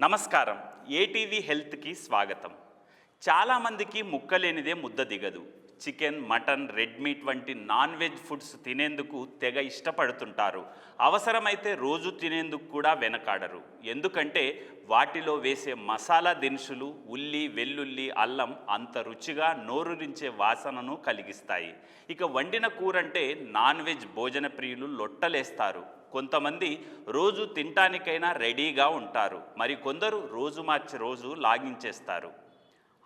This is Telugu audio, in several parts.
నమస్కారం. ఏటీవీ హెల్త్కి స్వాగతం. చాలామందికి ముక్కలేనిదే ముద్ద దిగదు. చికెన్, మటన్, రెడ్ మీట్ వంటి నాన్ వెజ్ ఫుడ్స్ తినేందుకు తెగ ఇష్టపడుతుంటారు. అవసరమైతే రోజు తినేందుకు కూడా వెనకాడరు. ఎందుకంటే వాటిలో వేసే మసాలా దినుసులు, ఉల్లి, వెల్లుల్లి, అల్లం అంత రుచిగా నోరూరించే వాసనను కలిగిస్తాయి. ఇక వండిన కూరంటే నాన్ వెజ్ భోజన ప్రియులు లొట్టలేస్తారు. కొంతమంది రోజు తినటానికైనా రెడీగా ఉంటారు. మరి కొందరు రోజు మార్చి రోజు లాగించేస్తారు.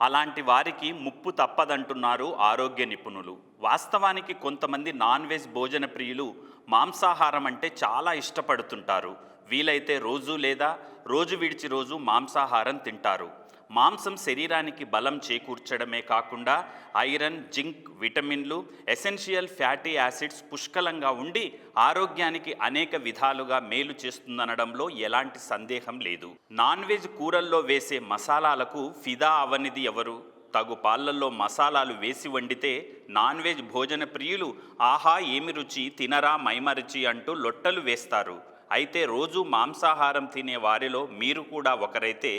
అలాంటి వారికి ముప్పు తప్పదంటున్నారు ఆరోగ్య నిపుణులు. వాస్తవానికి కొంతమంది నాన్ వెజ్ భోజన ప్రియులు మాంసాహారం అంటే చాలా ఇష్టపడుతుంటారు. వీలైతే రోజు లేదా రోజు విడిచి రోజు మాంసాహారం తింటారు. మాంసం శరీరానికి బలం చేకూర్చడమే కాకుండా ఐరన్, జింక్, విటమిన్లు, ఎసెన్షియల్ ఫ్యాటీ యాసిడ్స్ పుష్కలంగా ఉండి ఆరోగ్యానికి అనేక విధాలుగా మేలు చేస్తుందనడంలో ఎలాంటి సందేహం లేదు. నాన్ వెజ్ కూరల్లో వేసే మసాలాలకు ఫిదా అవనిది ఎవరు? తగు పాలల్లో మసాలాలు వేసి వండితే నాన్ వెజ్ భోజన ప్రియులు ఆహా ఏమి రుచి, తినరా మైమరిచి అంటూ లొట్టలు వేస్తారు. అయితే రోజు మాంసాహారం తినే వారిలో మీరు కూడా ఒకరైతే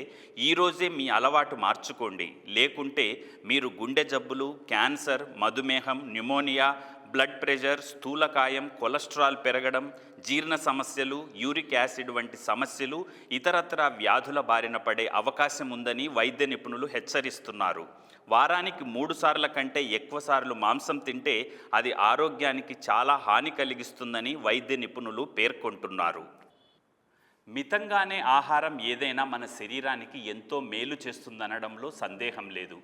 ఈరోజే మీ అలవాటు మార్చుకోండి. లేకుంటే మీరు గుండె జబ్బులు, క్యాన్సర్, మధుమేహం, న్యూమోనియా, బ్లడ్ ప్రెషర్, స్థూలకాయం, కొలెస్ట్రాల్ పెరగడం, జీర్ణ సమస్యలు, యూరిక్ యాసిడ్ వంటి సమస్యలు, ఇతరత్రా వ్యాధుల బారిన పడే అవకాశం ఉందని వైద్య నిపుణులు హెచ్చరిస్తున్నారు. వారానికి 3 సార్ల కంటే ఎక్కువ సార్లు మాంసం తింటే అది ఆరోగ్యానికి చాలా హాని కలిగిస్తుందని వైద్య నిపుణులు పేర్కొంటున్నారు. మితంగానే ఆహారం ఏదైనా మన శరీరానికి ఎంతో మేలు చేస్తుందనడంలో సందేహం లేదు.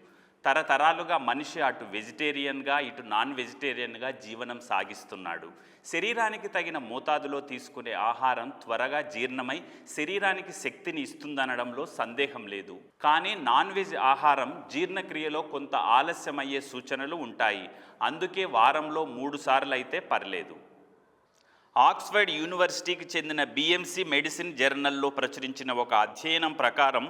తరతరాలుగా మనిషి అటు వెజిటేరియన్గా ఇటు నాన్ వెజిటేరియన్గా జీవనం సాగిస్తున్నాడు. శరీరానికి తగిన మోతాదులో తీసుకునే ఆహారం త్వరగా జీర్ణమై శరీరానికి శక్తిని ఇస్తుందనడంలో సందేహం లేదు. కానీ నాన్ వెజ్ ఆహారం జీర్ణక్రియలో కొంత ఆలస్యమయ్యే సూచనలు ఉంటాయి. అందుకే వారంలో 3 సార్లు అయితే పర్లేదు. ఆక్స్ఫర్డ్ యూనివర్సిటీకి చెందిన బిఎంసి మెడిసిన్ జర్నల్లో ప్రచురించిన ఒక అధ్యయనం ప్రకారం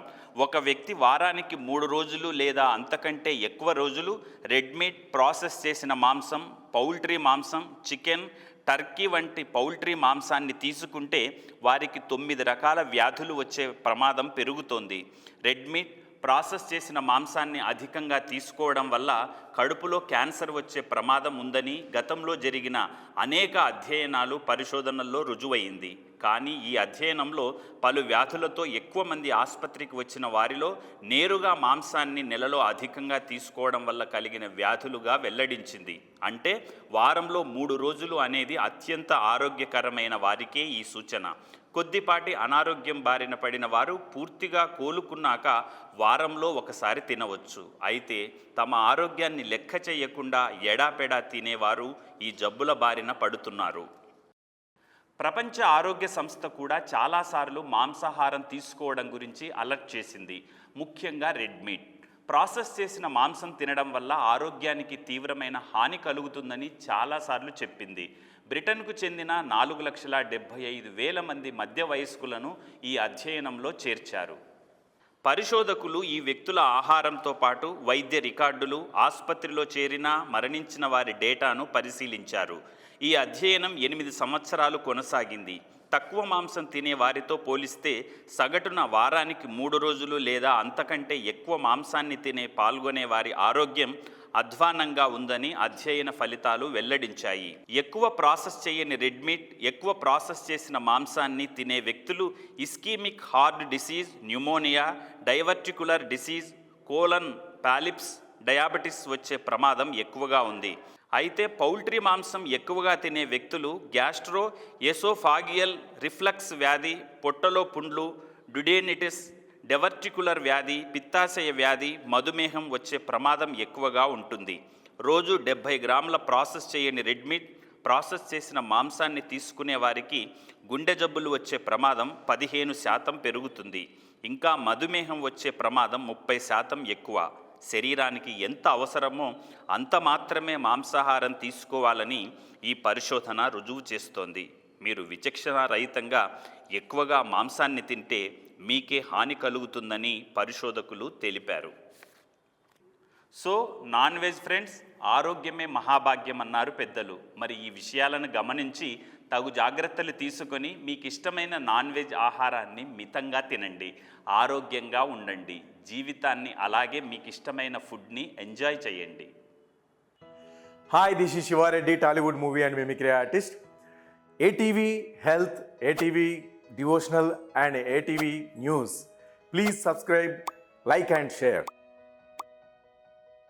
ఒక వ్యక్తి వారానికి 3 రోజులు లేదా అంతకంటే ఎక్కువ రోజులు రెడ్ మీట్, ప్రాసెస్ చేసిన మాంసం, పౌల్ట్రీ మాంసం, చికెన్, టర్కీ వంటి పౌల్ట్రీ మాంసాన్ని తీసుకుంటే వారికి 9 రకాల వ్యాధులు వచ్చే ప్రమాదం పెరుగుతోంది. రెడ్ మీట్, ప్రాసెస్ చేసిన మాంసాన్ని అధికంగా తీసుకోవడం వల్ల కడుపులో క్యాన్సర్ వచ్చే ప్రమాదం ఉందని గతంలో జరిగిన అనేక అధ్యయనాలు, పరిశోధనల్లో రుజువైంది. కానీ ఈ అధ్యయనంలో పలు వ్యాధులతో ఎక్కువ మంది ఆసుపత్రికి వచ్చిన వారిలో నేరుగా మాంసాన్ని నెలలో అధికంగా తీసుకోవడం వల్ల కలిగిన వ్యాధులుగా వెల్లడించింది. అంటే వారంలో 3 రోజులు అనేది అత్యంత ఆరోగ్యకరమైన వారికే ఈ సూచన. కొద్దిపాటి అనారోగ్యం బారిన పడిన వారు పూర్తిగా కోలుకున్నాక వారంలో ఒకసారి తినవచ్చు. అయితే తమ ఆరోగ్యాన్ని లెక్క చేయకుండా ఎడాపెడా తినేవారు ఈ జబ్బుల బారిన పడుతున్నారు. ప్రపంచ ఆరోగ్య సంస్థ కూడా చాలాసార్లు మాంసాహారం తీసుకోవడం గురించి అలర్ట్ చేసింది. ముఖ్యంగా రెడ్ మీట్, ప్రాసెస్ చేసిన మాంసం తినడం వల్ల ఆరోగ్యానికి తీవ్రమైన హాని కలుగుతుందని చాలాసార్లు చెప్పింది. బ్రిటన్కు చెందిన 4,75,000 మంది మధ్య వయస్కులను ఈ అధ్యయనంలో చేర్చారు. పరిశోధకులు ఈ వ్యక్తుల ఆహారంతో పాటు వైద్య రికార్డులు, ఆసుపత్రిలో చేరిన, మరణించిన వారి డేటాను పరిశీలించారు. ఈ అధ్యయనం 8 సంవత్సరాలు కొనసాగింది. తక్కువ మాంసం తినే వారితో పోలిస్తే సగటున వారానికి 3 రోజులు లేదా అంతకంటే ఎక్కువ మాంసాన్ని పాల్గొనే వారి ఆరోగ్యం అధ్వాన్నంగా ఉందని అధ్యయన ఫలితాలు వెల్లడించాయి. ఎక్కువ ప్రాసెస్ చేయని రెడ్ మీట్, ఎక్కువ ప్రాసెస్ చేసిన మాంసాన్ని తినే వ్యక్తులు ischaemic heart disease, pneumonia, diverticular disease, colon polyps, diabetes వచ్చే ప్రమాదం ఎక్కువగా ఉంది. అయితే పౌల్ట్రీ మాంసం ఎక్కువగా తినే వ్యక్తులు గ్యాస్ట్రో ఎసోఫాగియల్ రిఫ్లక్స్ వ్యాధి, పొట్టలో పుండ్లు, డ్యుడెనిటిస్, డెవర్టికులర్ వ్యాధి, పిత్తాశయ వ్యాధి, మధుమేహం వచ్చే ప్రమాదం ఎక్కువగా ఉంటుంది. రోజు 70 గ్రాముల ప్రాసెస్ చేయని రెడ్ మీట్, ప్రాసెస్ చేసిన మాంసాన్ని తీసుకునే వారికి గుండె జబ్బులు వచ్చే ప్రమాదం 15% పెరుగుతుంది. ఇంకా మధుమేహం వచ్చే ప్రమాదం 30% ఎక్కువ. శరీరానికి ఎంత అవసరమో అంత మాత్రమే మాంసాహారం తీసుకోవాలని ఈ పరిశోధన రుజువు చేస్తోంది. మీరు విచక్షణ రహితంగా ఎక్కువగా మాంసాన్ని తింటే మీకే హాని కలుగుతుందని పరిశోధకులు తెలిపారు. సో నాన్ వెజ్ ఫ్రెండ్స్, ఆరోగ్యమే మహాభాగ్యం అన్నారు పెద్దలు. మరి ఈ విషయాలను గమనించి తగు జాగ్రత్తలు తీసుకొని మీకు ఇష్టమైన నాన్ వెజ్ ఆహారాన్ని మితంగా తినండి, ఆరోగ్యంగా ఉండండి, జీవితాన్ని అలాగే మీకు ఇష్టమైన ఫుడ్ని ఎంజాయ్ చేయండి. Hi, this is Shiva Reddy, Tollywood movie and mimicry artist. ATV Health, ATV Devotional and ATV News. Please subscribe, like and share.